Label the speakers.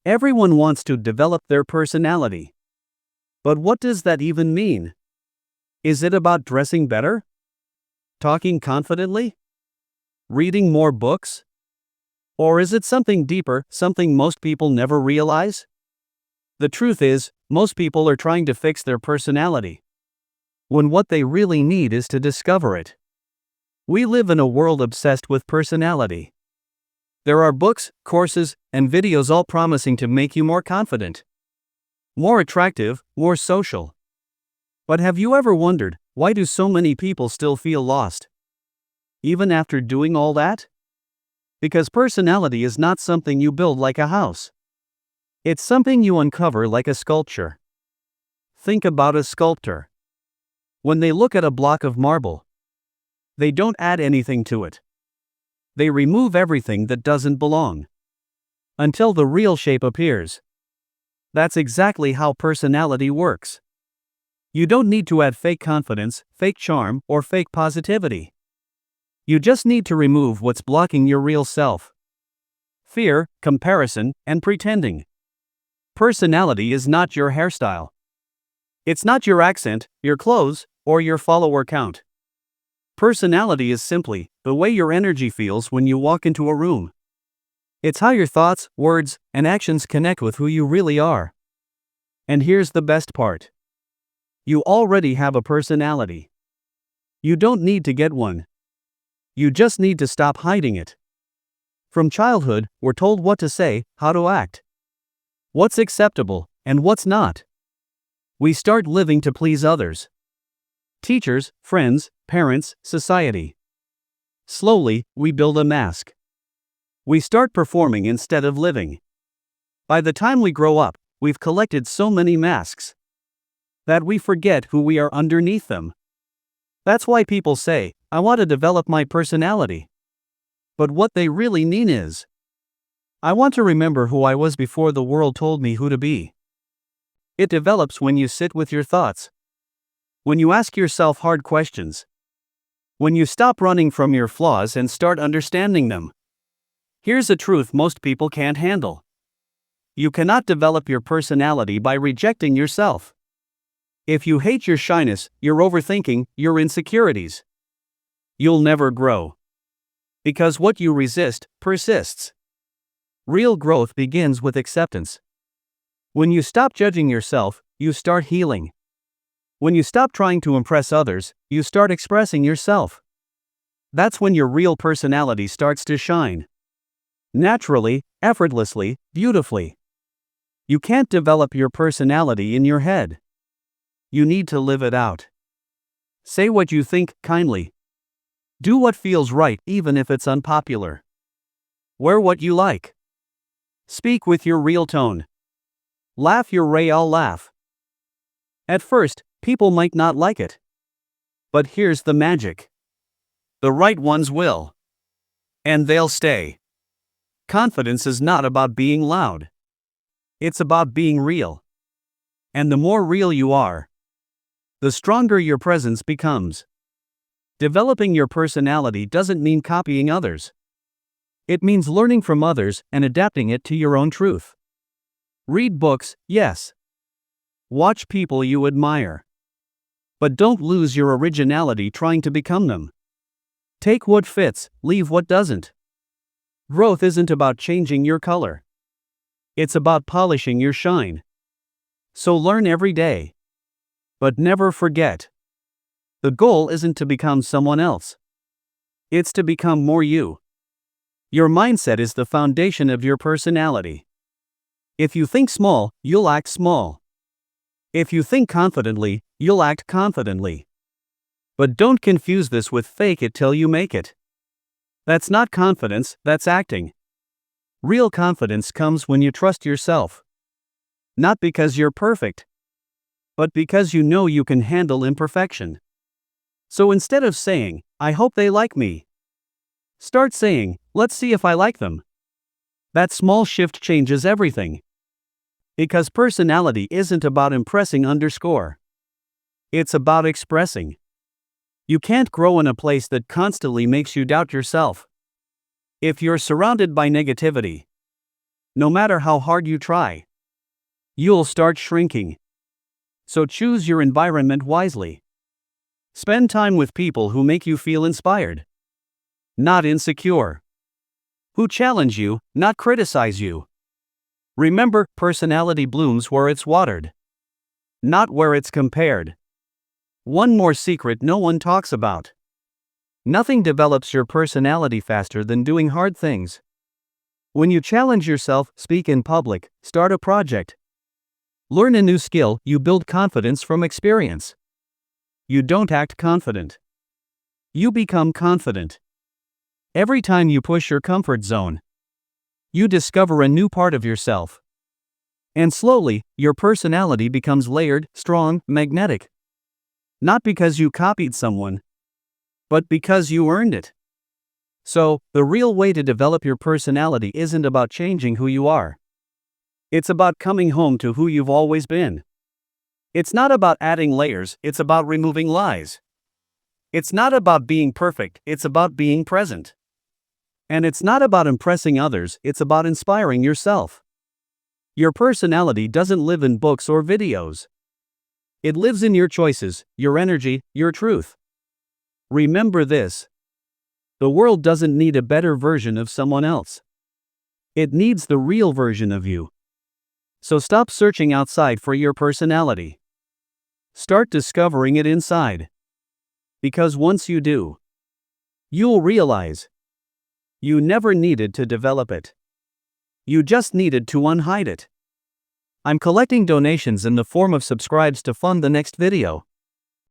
Speaker 1: Everyone wants to develop their personality. But what does that even mean? Is it about dressing better? Talking confidently? Reading more books? Or is it something deeper, something most people never realize? The truth is, most people are trying to fix their personality, when what they really need is to discover it. We live in a world obsessed with personality. There are books, courses, and videos all promising to make you more confident, more attractive, more social. But have you ever wondered, why do so many people still feel lost, even after doing all that? Because personality is not something you build like a house. It's something you uncover like a sculpture. Think about a sculptor. When they look at a block of marble, they don't add anything to it. They remove everything that doesn't belong, until the real shape appears. That's exactly how personality works. You don't need to add fake confidence, fake charm, or fake positivity. You just need to remove what's blocking your real self: fear, comparison, and pretending. Personality is not your hairstyle. It's not your accent, your clothes, or your follower count. Personality is simply the way your energy feels when you walk into a room. It's how your thoughts, words, and actions connect with who you really are. And here's the best part: you already have a personality. You don't need to get one. You just need to stop hiding it. From childhood, we're told what to say, how to act, what's acceptable, and what's not. We start living to please others: teachers, friends, parents, society. Slowly, we build a mask. We start performing instead of living. By the time we grow up, we've collected so many masks that we forget who we are underneath them. That's why people say, "I want to develop my personality." But what they really mean is, "I want to remember who I was before the world told me who to be." It develops when you sit with your thoughts, when you ask yourself hard questions, when you stop running from your flaws and start understanding them. Here's a truth most people can't handle: you cannot develop your personality by rejecting yourself. If you hate your shyness, your overthinking, your insecurities, you'll never grow. Because what you resist persists. Real growth begins with acceptance. When you stop judging yourself, you start healing. When you stop trying to impress others, you start expressing yourself. That's when your real personality starts to shine. Naturally, effortlessly, beautifully. You can't develop your personality in your head. You need to live it out. Say what you think kindly. Do what feels right even if it's unpopular. Wear what you like. Speak with your real tone. Laugh your real laugh. At first, people might not like it. But here's the magic: the right ones will. And they'll stay. Confidence is not about being loud. It's about being real. And the more real you are, the stronger your presence becomes. Developing your personality doesn't mean copying others. It means learning from others and adapting it to your own truth. Read books, yes. Watch people you admire. But don't lose your originality trying to become them. Take what fits, leave what doesn't. Growth isn't about changing your color. It's about polishing your shine. So learn every day. But never forget: the goal isn't to become someone else. It's to become more you. Your mindset is the foundation of your personality. If you think small, you'll act small. If you think confidently, you'll act confidently. But don't confuse this with fake it till you make it. That's not confidence, that's acting. Real confidence comes when you trust yourself. Not because you're perfect, but because you know you can handle imperfection. So instead of saying, "I hope they like me," start saying, "Let's see if I like them." That small shift changes everything. Because personality isn't about impressing underscore. It's about expressing. You can't grow in a place that constantly makes you doubt yourself. If you're surrounded by negativity, no matter how hard you try. You'll start shrinking. So choose your environment wisely. Spend time with people who make you feel inspired, not insecure. Who challenge you, not criticize you. Remember, personality blooms where it's watered, not where it's compared. One more secret no one talks about. Nothing develops your personality faster than doing hard things. When you challenge yourself, speak in public, start a project, learn a new skill, you build confidence from experience. You don't act confident. You become confident. Every time you push your comfort zone, you discover a new part of yourself. And slowly, your personality becomes layered, strong, magnetic. Not because you copied someone, but because you earned it. So, the real way to develop your personality isn't about changing who you are. It's about coming home to who you've always been. It's not about adding layers, it's about removing lies. It's not about being perfect, it's about being present. And it's not about impressing others, it's about inspiring yourself. Your personality doesn't live in books or videos. It lives in your choices, your energy, your truth. Remember this. The world doesn't need a better version of someone else. It needs the real version of you. So stop searching outside for your personality. Start discovering it inside. Because once you do, you'll realize you never needed to develop it. You just needed to unhide it. I'm collecting donations in the form of subscribes to fund the next video.